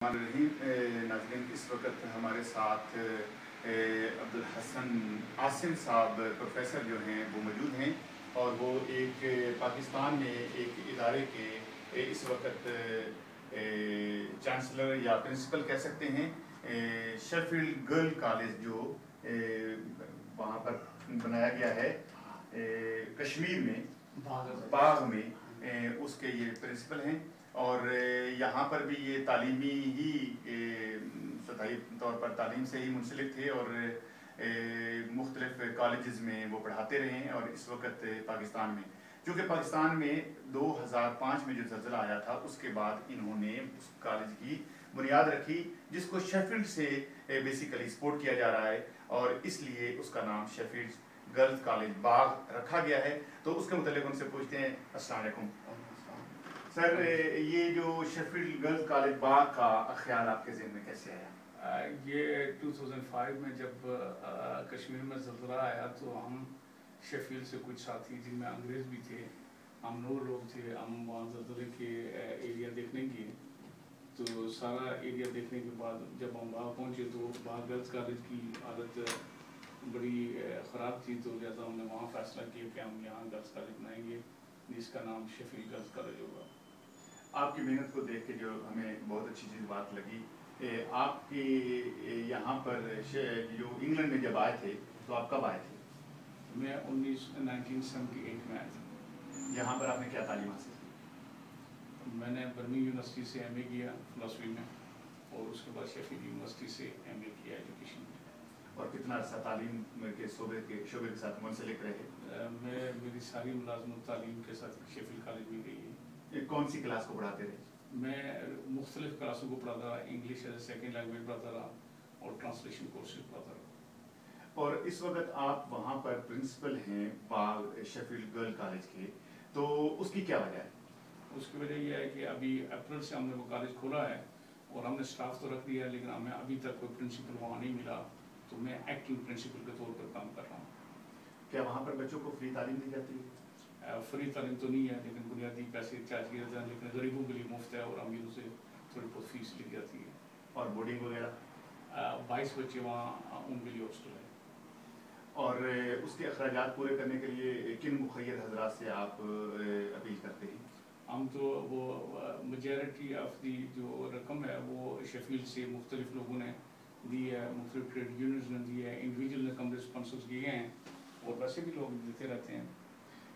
नाज़रीन, इस वक्त हमारे साथ अब्दुल हसन आसिम साहब प्रोफेसर जो हैं वो मौजूद हैं और वो एक पाकिस्तान में एक इदारे के इस वक्त चांसलर या प्रिंसिपल कह सकते हैं। शेफील्ड गर्ल कॉलेज जो वहाँ पर बनाया गया है कश्मीर में बाग में उसके ये प्रिंसिपल हैं और यहाँ पर भी ये तालीमी ही सतही तौर पर तालीम से ही मुंसलिक थे और मुख्तलिफ कॉलेजेस में वो पढ़ाते रहे हैं। और इस वक्त पाकिस्तान में, चूँकि पाकिस्तान में 2005 में जो ज़लज़ला आया था उसके बाद इन्होंने उस कॉलेज की बुनियाद रखी जिसको शेफील्ड से बेसिकली सपोर्ट किया जा रहा है और इसलिए उसका नाम शेफील्ड गर्ल्स कॉलेज बाग रखा गया है। तो उसके मुतालिक उनसे पूछते हैं। अस्सलाम वालेकुम सर, ये जो शेफील्ड गर्ल्स कॉलेज बाग का ख्याल आपके ज़हन में कैसे आया? ये 2005 में जब कश्मीर में ज़लज़ला आया तो हम शेफील्ड से कुछ साथी जिनमें अंग्रेज़ भी थे, हम 9 लोग थे, हम वहाँ ज़लज़ले के एरिया देखने गए। तो सारा एरिया देखने के बाद जब हम वहाँ पहुँचे तो वहाँ गर्ल्स कॉलेज की हालत बड़ी ख़राब थी, तो लिहाजा हमने वहाँ फ़ैसला किया कि हम यहाँ गर्ल्स कॉलेज बनाएंगे जिसका नाम शेफील्ड गर्ल्स कॉलेज होगा। आपकी मेहनत को देख के जो हमें बहुत अच्छी चीज़ बात लगी, आपके यहाँ पर जो इंग्लैंड में जब आए थे तो आप कब आए थे? मैं 1978 में आया था। यहाँ पर आपने क्या तालीम हासिल की? मैंने बर्मिंघम यूनिवर्सिटी से MA किया फ़िलासफ़ी में और उसके बाद शेफील्ड यूनिवर्सिटी से MA किया एजुकेशन में। और कितना अर्सा तालीम के शोबे के साथ मुंसलिक रहे? मेरी सारी मुलाजमत तालीम के साथ शेफील्ड कॉलेज में गई है। कौन सी क्लास को पढ़ाते रहे? मैं मुख्तलिफ क्लासों को पढ़ाता रहा, English as a second language पढ़ाता रहा और ट्रांसलेशन कोर्सेज पढ़ाता रहा। और इस वक्त आप वहाँ पर प्रिंसिपल हैं बाग शेफील्ड गर्ल कॉलेज के, तो उसकी क्या वजह है? उसकी वजह यह है कि अभी अप्रैल से हमने वो कॉलेज खोला है और हमने स्टाफ तो रख दिया है, लेकिन हमें अभी तक कोई प्रिंसिपल वहाँ नहीं मिला, तो मैं एक्टिंग प्रिंसिपल के तौर पर काम कर रहा हूँ। क्या वहाँ पर बच्चों को फ्री तालीम दी जाती है? फ्री तालीम तो नहीं है, लेकिन बुनियादी पैसे चार्ज किया जाता है, लेकिन गरीबों के लिए मुफ्त है और अमीरों से थोड़ी बहुत फीस ली जाती है। और बोर्डिंग वगैरह? 22 बच्चे वहाँ उनके लिए हॉस्टल है। और उसके अखराजात पूरे करने के लिए किन मुखय्यद हजरात से आप अपील करते हैं? हम तो वो मेजॉरिटी ऑफ दी जो रकम है वो शेफील्ड से मुख्तलिफ लोगों ने दी है, मुख्तलिफ ट्रेड यूनियंस ने दी है, इंडिविजुअल ने कम रिस्पॉन्स किए हैं और वैसे भी लोग देते रहते हैं।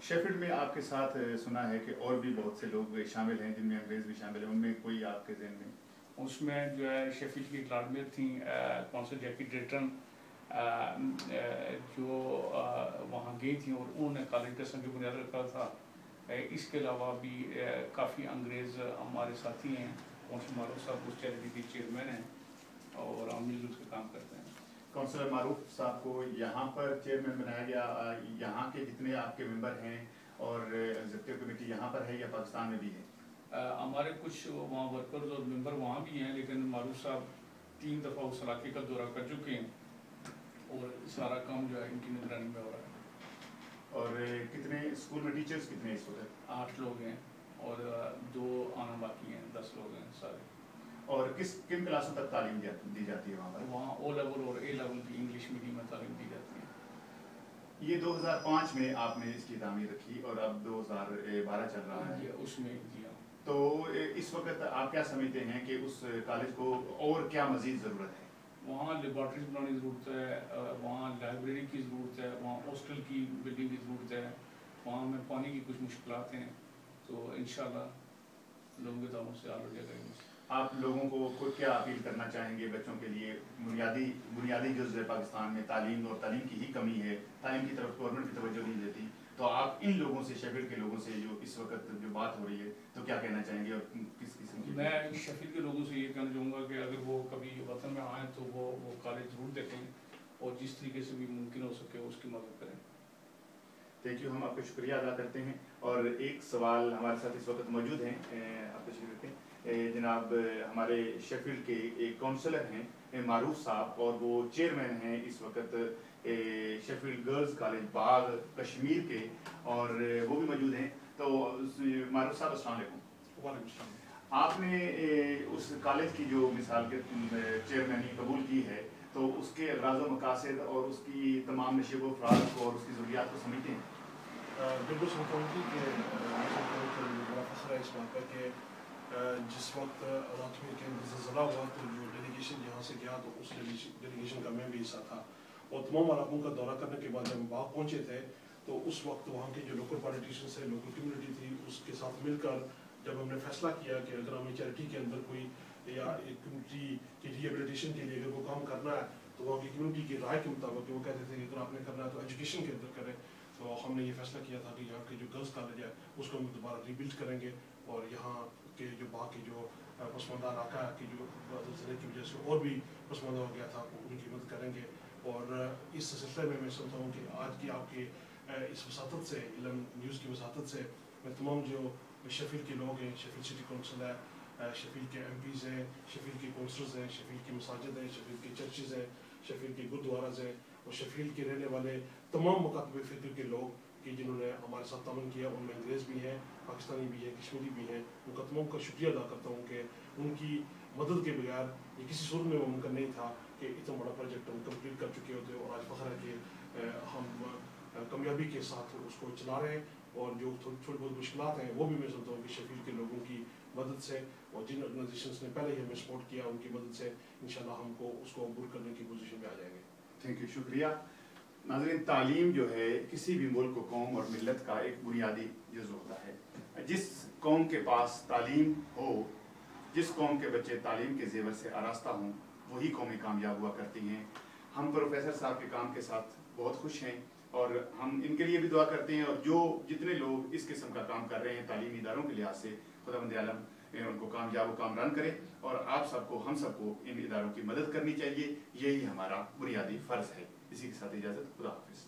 शेफील्ड में आपके साथ सुना है कि और भी बहुत से लोग शामिल हैं जिनमें अंग्रेज़ भी शामिल हैं, उनमें कोई आपके ज़हन में? उसमें जो है शेफील्ड की क्लासमेट थी कौंसल जैकी ड्रेटन जो वहाँ गई थी और उन्होंने कॉलेज का संग बुनियाद रखा था। इसके अलावा भी काफ़ी अंग्रेज़ हमारे साथी हैं। कौंसल मारूफ साहब उस चैरिटी के चेयरमैन हैं और हम मिलजुल के काम करते हैं। कौंसलर मारूफ साहब को यहाँ पर चेयरमैन बनाया गया, यहाँ के जितने आपके मेंबर हैं और एग्जीक्यूटिव कमेटी यहाँ पर है या पाकिस्तान में भी है? हमारे कुछ वहाँ वर्कर्स और मेंबर वहाँ भी हैं, लेकिन मारूफ साहब 3 दफ़ा उस इलाके का दौरा कर चुके हैं और सारा काम जो है इनकी निगरानी में हो रहा है। और कितने स्कूल में टीचर्स कितने इस वक्त? 8 लोग हैं और 2 आना बाकी हैं, 10 लोग हैं सारे। और किन क्लासों तक तालीम दी जाती है वहाँ पर? वहाँ O लेवल और A लेवल की इंग्लिश मीडियम में तालीम दी जाती है। ये 2005 में आपने इसकी तामीर रखी और अब 2012 चल रहा है उसमें जी हाँ। तो इस वक्त आप क्या समझते हैं कि उस कॉलेज को और क्या मज़ीद ज़रूरत है? वहाँ लेबॉर्ट्रीज बनाने की ज़रूरत है, वहाँ लाइब्रेरी की ज़रूरत है, वहाँ हॉस्टल की बिल्डिंग की ज़रूरत है, वहाँ में पानी की कुछ मुश्किलात हैं, तो इंशाल्लाह लोगों के ताउन से हल हो जाएगा। आप लोगों को क्या अपील करना चाहेंगे बच्चों के लिए? बुनियादी जुज़ पाकिस्तान में तालीम और तालीम की ही कमी है, तालीम की तरफ गवर्नमेंट की तवज्जो नहीं देती, तो आप इन लोगों से, शेफील्ड के लोगों से जो इस वक्त जो बात हो रही है, तो क्या कहना चाहेंगे और किस किस्म की? मैं शेफील्ड के लोगों से ये कहना चाहूँगा कि अगर वो कभी वतन में आएँ तो वो कॉलेज ज़रूर देखें और जिस तरीके से भी मुमकिन हो सके उसकी मदद करें। थैंक यू, हम आपका शुक्रिया अदा करते हैं। और एक सवाल हमारे साथ इस वक्त मौजूद हैं, आप तशरीफ रखें। जनाब हमारे शेफील्ड के एक काउंसलर हैं मारूफ साहब और वो चेयरमैन हैं इस वक्त शेफील्ड गर्ल्स कॉलेज बाग कश्मीर के, और वो भी मौजूद हैं। तो मारूफ साहब अस्सलाम वालेकुम। वालेकुम सलाम। آپ نے اس کالج کی جو مثال کے چیئرمینی قبول کی ہے تو اس کے اغراض و مقاصد اور اس کی تمام نشیب و افراد کو اور اس کی ضروریات کو سمجھتے ہیں؟ بالکل سمجھتا ہوں کہ بڑا فخر ہے اس بات پر کہ جس وقت راتوی کے اندر زلزلہ ہوا تو جو ڈیلیگیشن یہاں سے گیا تو اس ڈیلیگیشن کا میں بھی حصہ تھا، اور تمام علاقوں کا دورہ کرنے کے بعد جب ہم باغ پہنچے تھے تو اس وقت وہاں کے جو لوکل پالیٹیشنس تھے، لوکل کمیونٹی تھی، اس کے ساتھ مل کر جب ہم نے فیصلہ کیا کہ اگر ہمیں چیریٹی کے اندر کوئی یا ایک کمیونٹی کی ریہیبلیٹیشن کے لیے اگر وہ کام کرنا ہے تو وہاں کی کمیونٹی کی رائے کے مطابق وہ کہتے تھے کہ اگر آپ نے کرنا ہے تو ایجوکیشن کے اندر کریں، تو ہم نے یہ فیصلہ کیا تھا کہ یہاں کے جو گرلز کالج ہے اس کو ہم دوبارہ ریبلڈ کریں گے، اور یہاں کے جو باقی جو پسماندہ علاقہ کی جو زلزلے کی وجہ سے اور بھی پسماندہ ہو گیا تھا ان کی مدد کریں گے۔ اور اس سلسلے میں سمجھتا ہوں کہ آج کی آپ کی اس وساطت سے، علم نیوز کی وساطت سے، میں تمام جو شیفیلڈ کے لوگ ہیں، شیفیلڈ سٹی کونسل ہے، شیفیلڈ کے ایم پیز ہیں، شیفیلڈ کے کونسلرز ہیں، شیفیلڈ کی مساجد ہیں، شیفیلڈ کے چرچز ہیں، شیفیلڈ کے گردوارز ہیں، اور شیفیلڈ کے رہنے والے تمام مکاتب فکر کے لوگ کہ جنہوں نے ہمارے ساتھ تعاون کیا، ان میں انگریز بھی ہیں، پاکستانی بھی ہیں، کشمیری بھی ہیں، ان کا تمام کا شکریہ ادا کرتا ہوں کہ ان کی مدد کے بغیر یہ کسی صورت میں ممکن نہیں تھا کہ اتنا بڑا پروجیکٹ ہم کمپلیٹ کر چکے ہوتے، اور آج فخر ہے کہ ہم کامیابی کے ساتھ اس کو چلا رہے ہیں، اور جو چھوٹی بہت مشکلات ہیں وہ بھی میں سمجھتا ہوں کہ شیفیلڈ کے لوگوں کی مدد سے اور جن آرگنائزیشنس نے پہلے ہی ہمیں سپورٹ کیا ان کی مدد سے انشاءاللہ ہم کو اس کو عبور کرنے کی پوزیشن میں آ جائیں گے۔ تھینک یو، شکریہ۔ ناظرین، تعلیم جو ہے کسی بھی ملک و قوم اور ملت کا ایک بنیادی جزو ہوتا ہے۔ جس قوم کے پاس تعلیم ہو، جس قوم کے بچے تعلیم کے زیور سے آراستہ ہوں، وہی قومیں کامیاب ہوا کرتی ہیں۔ ہم پروفیسر صاحب کے کام کے ساتھ بہت خوش ہیں اور ہم ان کے لیے بھی دعا کرتے ہیں، اور جو جتنے لوگ اس قسم کا کام کر رہے ہیں تعلیمی اداروں کے لحاظ سے، خداوند عالم ان کو کامیاب و کامران کرے، اور آپ سب کو، ہم سب کو ان اداروں کی مدد کرنی چاہیے، یہی ہمارا بنیادی فرض ہے۔ اسی کے ساتھ اجازت، خدا حافظ۔